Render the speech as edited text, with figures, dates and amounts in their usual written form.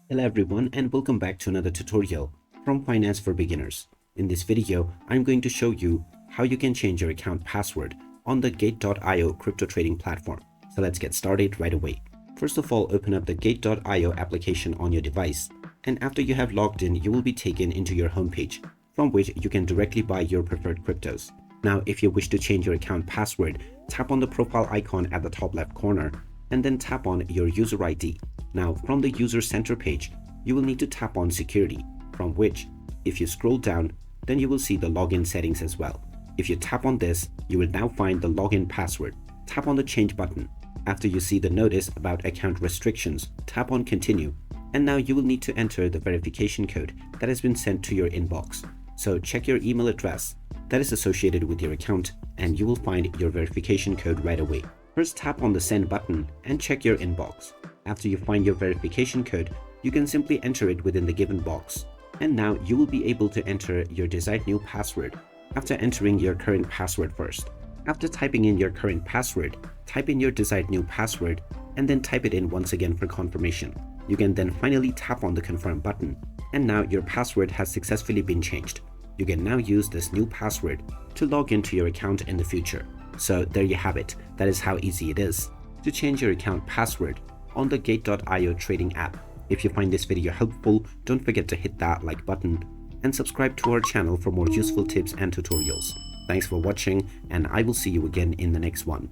Hello everyone and welcome back to another tutorial from Finance for Beginners. In this video, I'm going to show you how you can change your account password on the Gate.io crypto trading platform. So let's get started right away. First of all, open up the Gate.io application on your device, and after you have logged in, you will be taken into your homepage from which you can directly buy your preferred cryptos. Now, if you wish to change your account password, tap on the profile icon at the top left corner and then tap on your user ID. Now, from the user center page, you will need to tap on security, from which, if you scroll down, then you will see the login settings as well. If you tap on this, you will now find the login password. Tap on the change button. After you see the notice about account restrictions, tap on continue. And now you will need to enter the verification code that has been sent to your inbox. So check your email address that is associated with your account and you will find your verification code right away. First, tap on the send button and check your inbox. After you find your verification code, you can simply enter it within the given box. And now you will be able to enter your desired new password after entering your current password first. After typing in your current password, type in your desired new password and then type it in once again for confirmation. You can then finally tap on the confirm button, and now your password has successfully been changed. You can now use this new password to log into your account in the future. So there you have it. That is how easy it is to change your account password on the Gate.io trading app. If you find this video helpful, don't forget to hit that like button and subscribe to our channel for more useful tips and tutorials. Thanks for watching, and I will see you again in the next one.